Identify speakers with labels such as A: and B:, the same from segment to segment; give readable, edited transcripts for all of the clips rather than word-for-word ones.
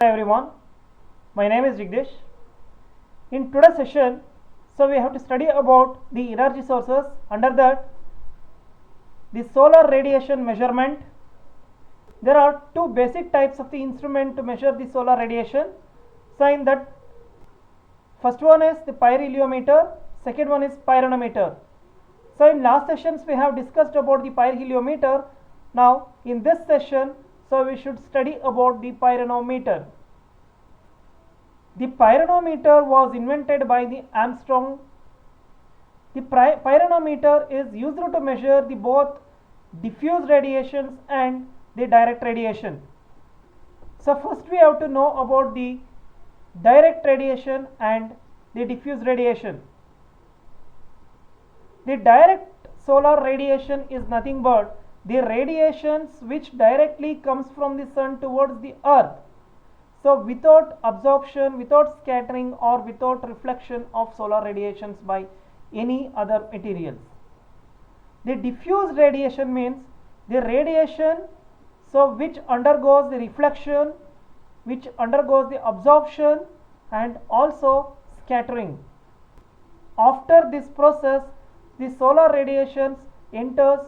A: Hi everyone, my name is Jigdish. In today's session, we have to study about the energy sources. Under that, the solar radiation measurement. There are two basic types of the instrument to measure the solar radiation. So in that, first one is the pyrheliometer, second one is pyranometer. So in last sessions we have discussed about the pyrheliometer. Now in this session, we should study about the pyranometer. The pyranometer was invented by the Armstrong. The pyranometer is used to measure the both diffuse radiations and the direct radiation. So first we have to know about the direct radiation and the diffuse radiation. The direct solar radiation is nothing but the radiations which directly comes from the sun towards the earth. So without absorption, without scattering or without reflection of solar radiations by any other materials. The diffuse radiation means the radiation which undergoes the reflection, which undergoes the absorption and also scattering. After this process, the solar radiations enters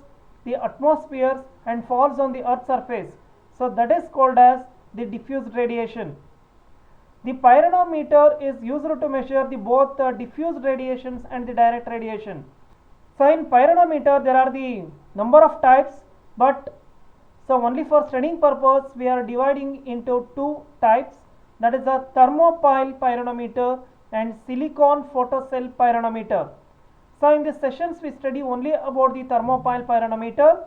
A: the atmosphere and falls on the earth's surface. So that is called as the diffused radiation. The pyranometer is used to measure the both diffused radiations and the direct radiation. So in pyranometer there are the number of types, but only for studying purpose we are dividing into two types, that is a thermopile pyranometer and silicon photocell pyranometer. So in these sessions we study only about the thermopile pyranometer.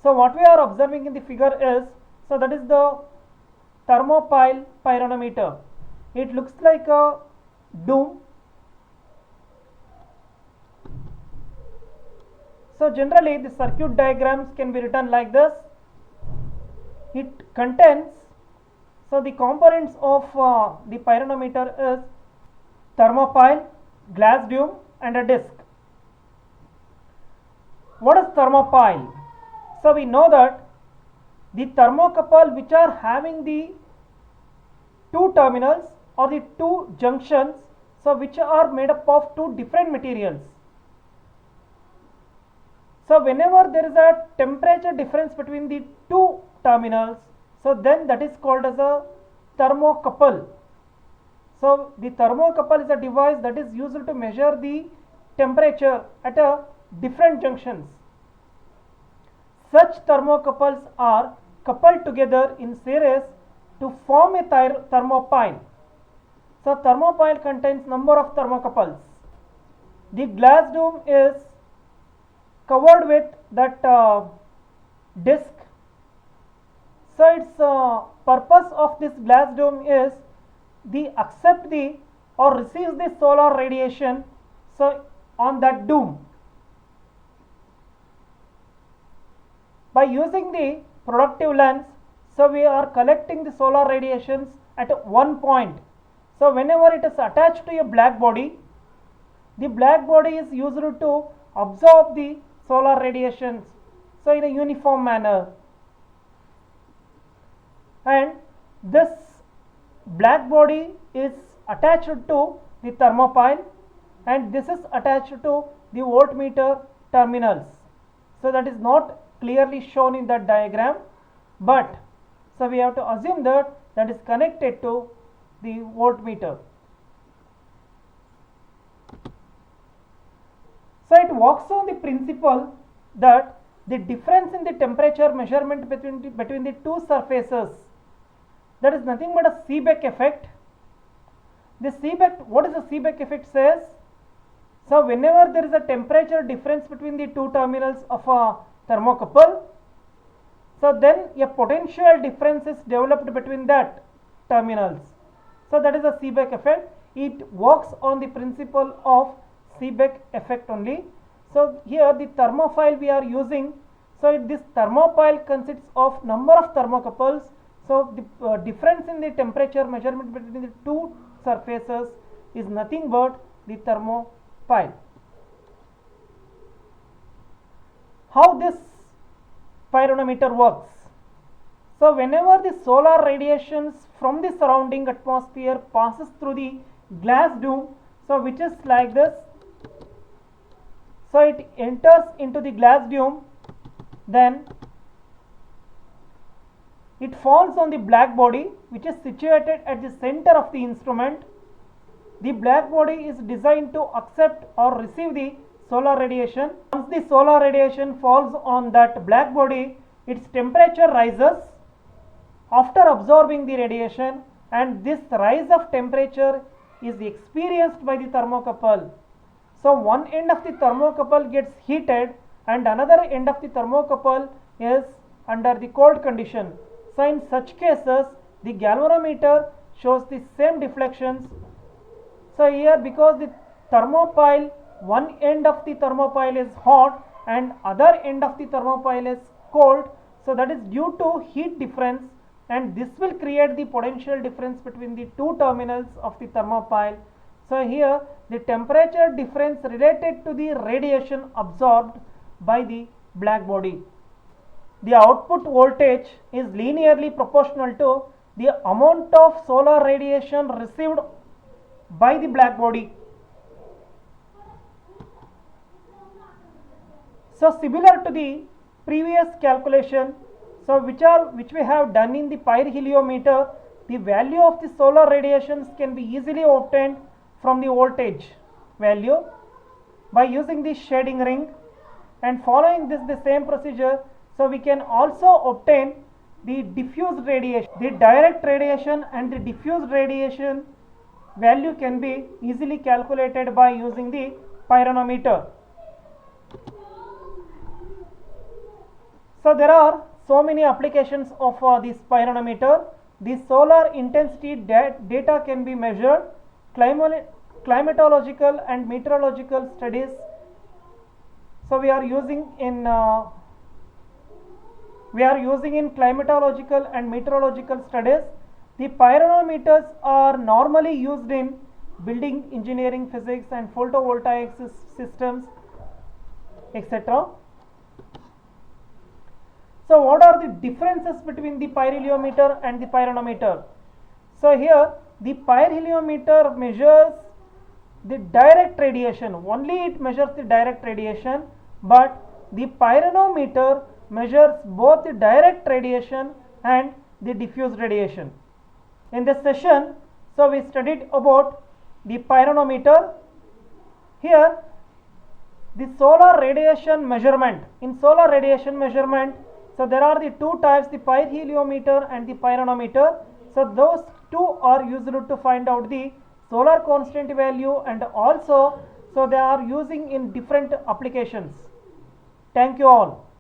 A: So what we are observing in the figure is, that is the thermopile pyranometer. It looks like a dome. So generally the circuit diagrams can be written like this. It contains, the components of the pyranometer is thermopile, glass dome and a disc. What is thermopile? So we know that the thermocouple which are having the two terminals or the two junctions, which are made up of two different materials. So whenever there is a temperature difference between the two terminals, then that is called as a thermocouple. So the thermocouple is a device that is used to measure the temperature at a different junctions. Such thermocouples are coupled together in series to form a thermopile. So thermopile contains number of thermocouples. The glass dome is covered with that disc. So its purpose of this glass dome is the accept the or receives the solar radiation on that dome. By using the productive lens, we are collecting the solar radiations at one point. So whenever it is attached to a black body, the black body is used to absorb the solar radiations in a uniform manner, and this black body is attached to the thermopile and this is attached to the voltmeter terminals. So that is not clearly shown in that diagram, but we have to assume that is connected to the voltmeter. So it works on the principle that the difference in the temperature measurement between the two surfaces, that is nothing but a Seebeck effect. The Seebeck, what is the Seebeck effect says? So whenever there is a temperature difference between the two terminals of a thermocouple, then a potential difference is developed between that terminals. So that is a Seebeck effect. It works on the principle of Seebeck effect only. So here the thermophile we are using. So this thermopile consists of number of thermocouples. So the difference in the temperature measurement between the two surfaces is nothing but the thermopile. How this pyranometer works? So whenever the solar radiations from the surrounding atmosphere passes through the glass dome, so which is like this, so it enters into the glass dome, then it falls on the black body which is situated at the center of the instrument. The black body is designed to accept or receive the solar radiation. Once the solar radiation falls on that black body, its temperature rises after absorbing the radiation, and this rise of temperature is experienced by the thermocouple. So one end of the thermocouple gets heated and another end of the thermocouple is under the cold condition. So in such cases, the galvanometer shows the same deflections. So here, because the thermopile, one end of the thermopile is hot and other end of the thermopile is cold, so that is due to heat difference, and this will create the potential difference between the two terminals of the thermopile. So here the temperature difference related to the radiation absorbed by the black body. The output voltage is linearly proportional to the amount of solar radiation received by the black body. So similar to the previous calculation, so which we have done in the pyrheliometer, the value of the solar radiations can be easily obtained from the voltage value by using the shading ring, and following this the same procedure, so we can also obtain the diffused radiation. The direct radiation and the diffused radiation value can be easily calculated by using the pyranometer. So there are so many applications of this pyranometer. The solar intensity data can be measured, climatological and meteorological studies. So we are using in climatological and meteorological studies. The pyranometers are normally used in building engineering, physics and photovoltaic systems, etc. So what are the differences between the pyrheliometer and the pyranometer? So here the pyrheliometer measures the direct radiation, only it measures the direct radiation, but the pyranometer measures both the direct radiation and the diffused radiation. In this session, so we studied about the pyranometer. Here the solar radiation measurement. In solar radiation measurement, so there are the two types, the pyrheliometer and the pyranometer. So those two are used to find out the solar constant value, and also so they are using in different applications. Thank you all.